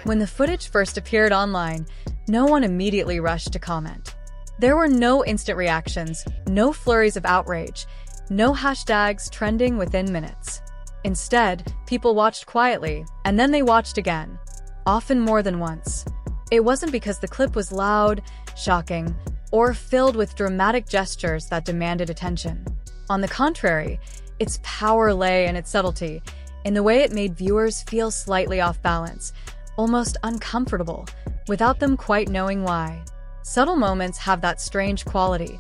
When the footage first appeared online, no one immediately rushed to comment. There were no instant reactions, no flurries of outrage, no hashtags trending within minutes. Instead, people watched quietly, and then they watched again, often more than once. It wasn't because the clip was loud, shocking, or filled with dramatic gestures that demanded attention. On the contrary, its power lay in its subtlety, in the way it made viewers feel slightly off balance, almost uncomfortable, without them quite knowing why. Subtle moments have that strange quality.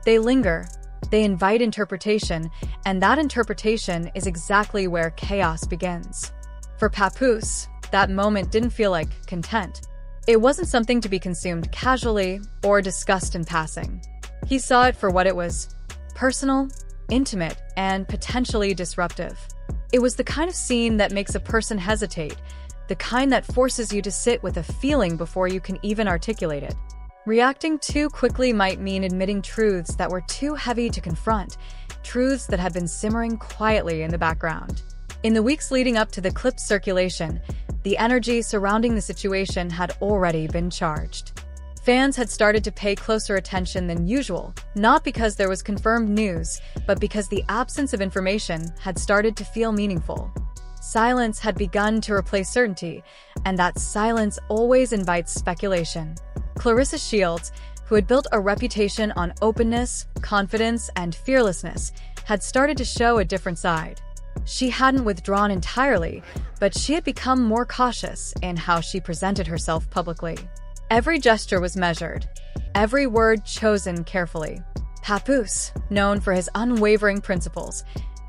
They linger, they invite interpretation, and that interpretation is exactly where chaos begins. For Papoose, that moment didn't feel like content. It wasn't something to be consumed casually or discussed in passing. He saw it for what it was: personal, intimate, and potentially disruptive. It was the kind of scene that makes a person hesitate, the kind that forces you to sit with a feeling before you can even articulate it. Reacting too quickly might mean admitting truths that were too heavy to confront, truths that had been simmering quietly in the background. In the weeks leading up to the clip's circulation, the energy surrounding the situation had already been charged. Fans had started to pay closer attention than usual, not because there was confirmed news, but because the absence of information had started to feel meaningful. Silence had begun to replace certainty, and that silence always invites speculation. Claressa Shields, who had built a reputation on openness, confidence, and fearlessness, had started to show a different side. She hadn't withdrawn entirely, but she had become more cautious in how she presented herself publicly. Every gesture was measured, every word chosen carefully. Papoose, known for his unwavering principles,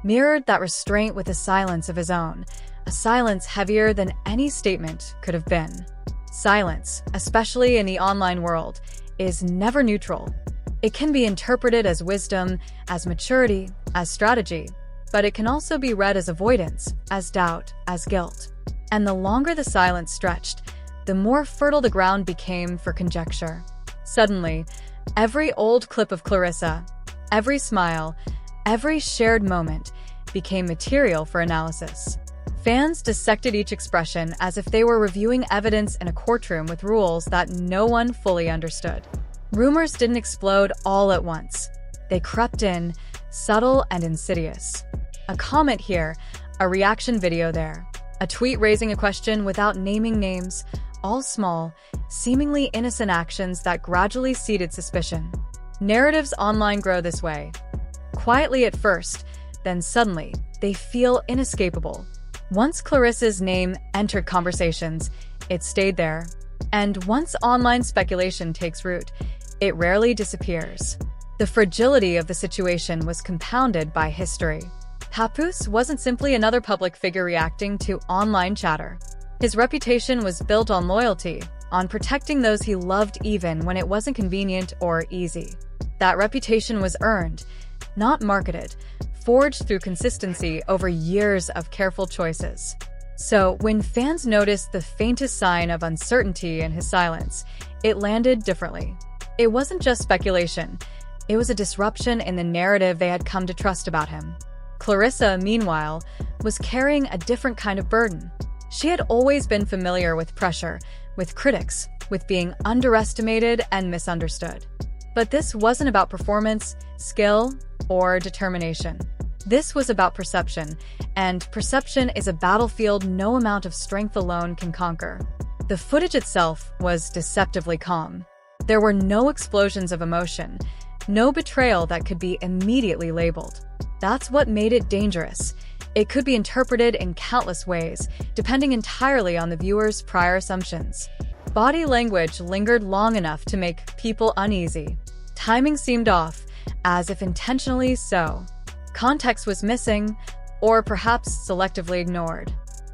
mirrored that restraint with a silence of his own, a silence heavier than any statement could have been. Silence, especially in the online world, is never neutral. It can be interpreted as wisdom, as maturity, as strategy, but it can also be read as avoidance, as doubt, as guilt. And the longer the silence stretched, the more fertile the ground became for conjecture. Suddenly, every old clip of Claressa, every smile, every shared moment became material for analysis. Fans dissected each expression as if they were reviewing evidence in a courtroom with rules that no one fully understood. Rumors didn't explode all at once. They crept in, subtle and insidious. A comment here, a reaction video there, a tweet raising a question without naming names, all small, seemingly innocent actions that gradually seeded suspicion. Narratives online grow this way. Quietly at first, then suddenly, they feel inescapable. Once Claressa's name entered conversations, it stayed there. And once online speculation takes root, it rarely disappears. The fragility of the situation was compounded by history. Papoose wasn't simply another public figure reacting to online chatter. His reputation was built on loyalty, on protecting those he loved even when it wasn't convenient or easy. That reputation was earned, not marketed, forged through consistency over years of careful choices. So, when fans noticed the faintest sign of uncertainty in his silence, it landed differently. It wasn't just speculation. It was a disruption in the narrative they had come to trust about him. Claressa, meanwhile, was carrying a different kind of burden. She had always been familiar with pressure, with critics, with being underestimated and misunderstood. But this wasn't about performance, skill, or determination. This was about perception, and perception is a battlefield no amount of strength alone can conquer. The footage itself was deceptively calm. There were no explosions of emotion, no betrayal that could be immediately labeled. That's what made it dangerous. It could be interpreted in countless ways, depending entirely on the viewer's prior assumptions. Body language lingered long enough to make people uneasy. Timing seemed off, as if intentionally so. Context was missing, or perhaps selectively ignored.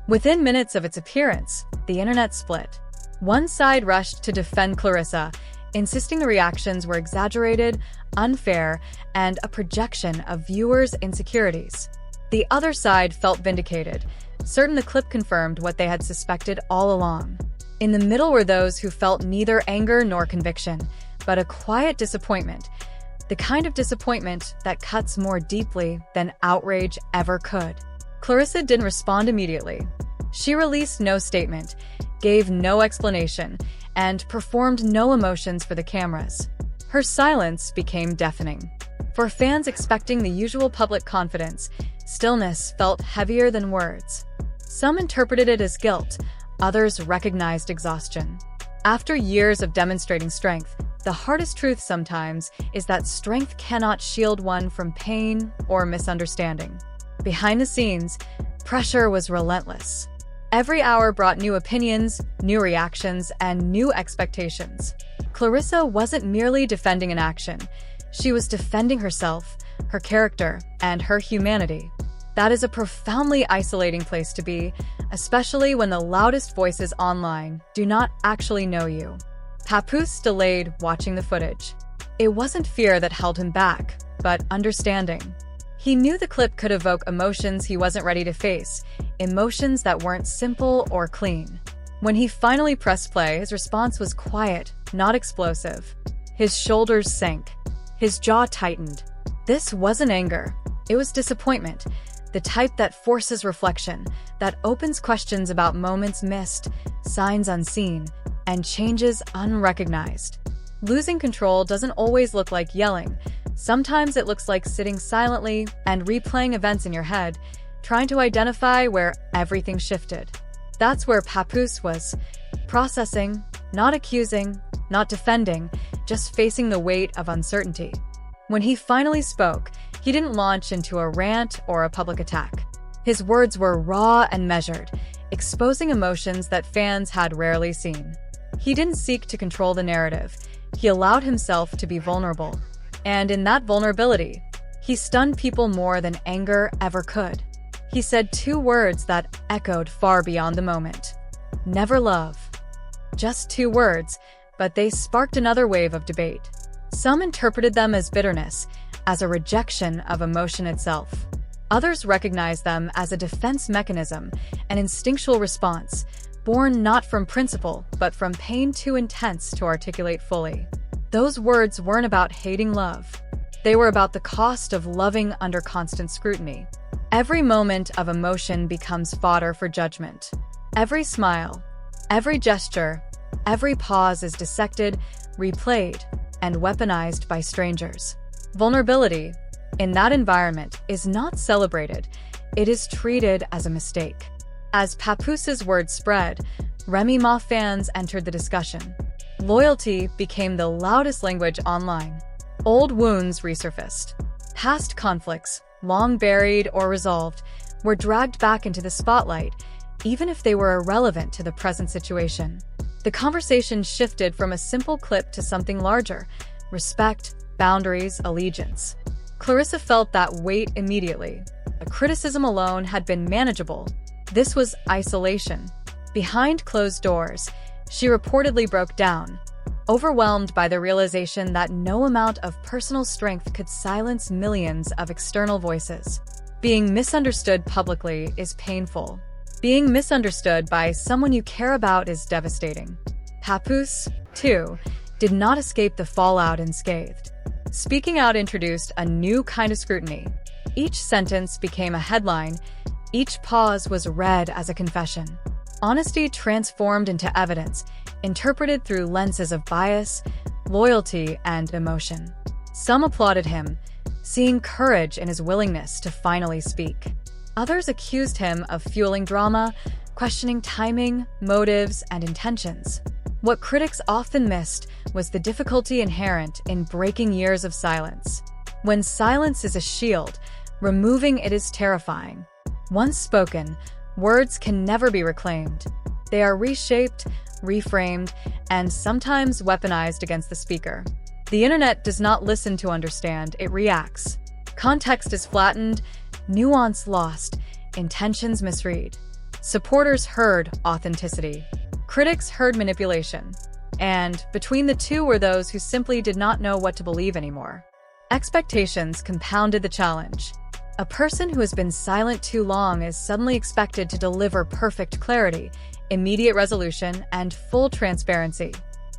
Within minutes of its appearance, the internet split. One side rushed to defend Claressa, insisting the reactions were exaggerated, unfair, and a projection of viewers' insecurities. The other side felt vindicated, certain the clip confirmed what they had suspected all along. In the middle were those who felt neither anger nor conviction, but a quiet disappointment, the kind of disappointment that cuts more deeply than outrage ever could. Claressa didn't respond immediately. She released no statement, gave no explanation, and performed no emotions for the cameras. Her silence became deafening. For fans expecting the usual public confidence, stillness felt heavier than words. Some interpreted it as guilt, others recognized exhaustion. After years of demonstrating strength, the hardest truth sometimes is that strength cannot shield one from pain or misunderstanding. Behind the scenes, pressure was relentless. Every hour brought new opinions, new reactions, and new expectations. Claressa wasn't merely defending an action. She was defending herself, her character, and her humanity. That is a profoundly isolating place to be, especially when the loudest voices online do not actually know you. Papoose delayed watching the footage. It wasn't fear that held him back, but understanding. He knew the clip could evoke emotions he wasn't ready to face, emotions that weren't simple or clean. When he finally pressed play, his response was quiet, not explosive. His shoulders sank. His jaw tightened. This wasn't anger. It was disappointment, the type that forces reflection, that opens questions about moments missed, signs unseen, and changes unrecognized. Losing control doesn't always look like yelling. Sometimes it looks like sitting silently and replaying events in your head, trying to identify where everything shifted. That's where Papoose was, processing, not accusing, not defending, just facing the weight of uncertainty. When he finally spoke, he didn't launch into a rant or a public attack. His words were raw and measured, exposing emotions that fans had rarely seen. He didn't seek to control the narrative. He allowed himself to be vulnerable. And in that vulnerability, he stunned people more than anger ever could. He said two words that echoed far beyond the moment. Never love. Just two words, but they sparked another wave of debate. Some interpreted them as bitterness, as a rejection of emotion itself. Others recognized them as a defense mechanism, an instinctual response, born not from principle, but from pain too intense to articulate fully. Those words weren't about hating love. They were about the cost of loving under constant scrutiny. Every moment of emotion becomes fodder for judgment. Every smile, every gesture, every pause is dissected, replayed, and weaponized by strangers. Vulnerability, in that environment, is not celebrated. It is treated as a mistake. As Papoose's words spread, Remy Ma fans entered the discussion. Loyalty became the loudest language online. Old wounds resurfaced. Past conflicts, long buried or resolved, were dragged back into the spotlight, even if they were irrelevant to the present situation. The conversation shifted from a simple clip to something larger: respect, boundaries, allegiance. Claressa felt that weight immediately. A criticism alone had been manageable. This was isolation. Behind closed doors, she reportedly broke down, overwhelmed by the realization that no amount of personal strength could silence millions of external voices. Being misunderstood publicly is painful. Being misunderstood by someone you care about is devastating. Papoose, too, did not escape the fallout unscathed. Speaking out introduced a new kind of scrutiny. Each sentence became a headline. Each pause was read as a confession. Honesty transformed into evidence, interpreted through lenses of bias, loyalty, and emotion. Some applauded him, seeing courage in his willingness to finally speak. Others accused him of fueling drama, questioning timing, motives, and intentions. What critics often missed was the difficulty inherent in breaking years of silence. When silence is a shield, removing it is terrifying. Once spoken, words can never be reclaimed. They are reshaped, reframed, and sometimes weaponized against the speaker. The internet does not listen to understand, it reacts. Context is flattened, nuance lost, intentions misread. Supporters heard authenticity. Critics heard manipulation. And between the two were those who simply did not know what to believe anymore. Expectations compounded the challenge. A person who has been silent too long is suddenly expected to deliver perfect clarity, immediate resolution, and full transparency.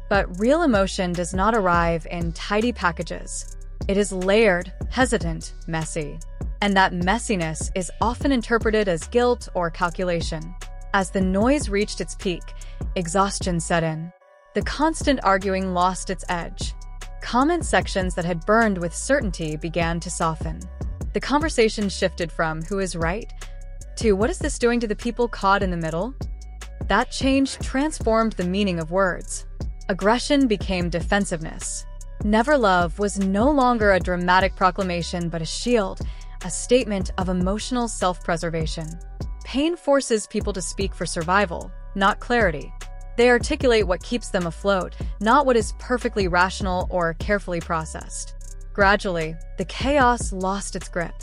But real emotion does not arrive in tidy packages. It is layered, hesitant, messy. And that messiness is often interpreted as guilt or calculation. As the noise reached its peak, exhaustion set in. The constant arguing lost its edge. Comment sections that had burned with certainty began to soften. The conversation shifted from "who is right?" to "what is this doing to the people caught in the middle?" That change transformed the meaning of words. Aggression became defensiveness. "Never love" was no longer a dramatic proclamation but a shield, a statement of emotional self-preservation. Pain forces people to speak for survival, not clarity. They articulate what keeps them afloat, not what is perfectly rational or carefully processed. Gradually, the chaos lost its grip.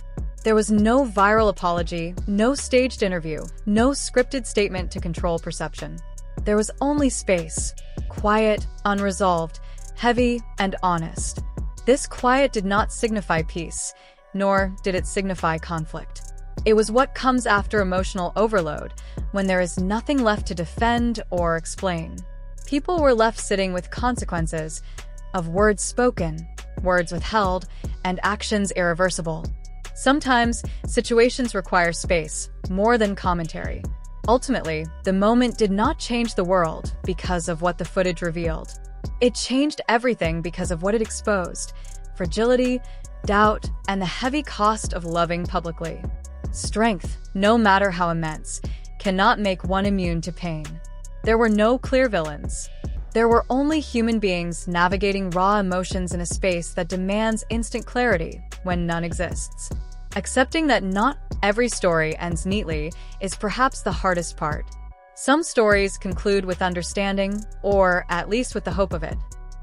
There was no viral apology, no staged interview, no scripted statement to control perception. There was only space, quiet, unresolved, heavy, and honest. This quiet did not signify peace, nor did it signify conflict. It was what comes after emotional overload, when there is nothing left to defend or explain. People were left sitting with consequences of words spoken, words withheld, and actions irreversible. Sometimes, situations require space, more than commentary. Ultimately, the moment did not change the world because of what the footage revealed. It changed everything because of what it exposed: fragility, doubt, and the heavy cost of loving publicly. Strength, no matter how immense, cannot make one immune to pain. There were no clear villains. There were only human beings navigating raw emotions in a space that demands instant clarity when none exists. Accepting that not every story ends neatly is perhaps the hardest part. Some stories conclude with understanding, or at least with the hope of it.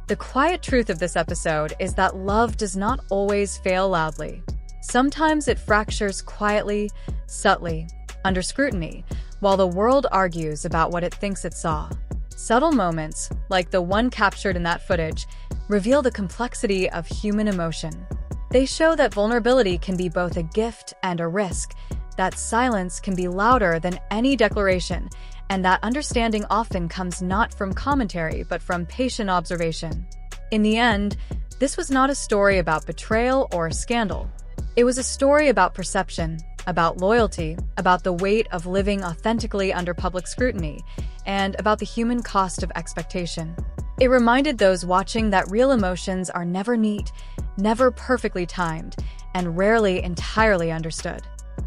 The quiet truth of this episode is that love does not always fail loudly. Sometimes it fractures quietly, subtly, under scrutiny, while the world argues about what it thinks it saw. Subtle moments, like the one captured in that footage, reveal the complexity of human emotion. They show that vulnerability can be both a gift and a risk, that silence can be louder than any declaration, and that understanding often comes not from commentary but from patient observation. In the end, this was not a story about betrayal or scandal. It was a story about perception, about loyalty, about the weight of living authentically under public scrutiny, and about the human cost of expectation. It reminded those watching that real emotions are never neat, never perfectly timed, and rarely entirely understood.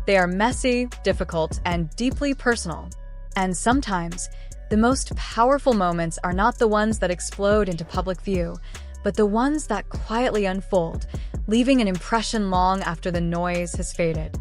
They are messy, difficult, and deeply personal. And sometimes, the most powerful moments are not the ones that explode into public view, but the ones that quietly unfold, leaving an impression long after the noise has faded.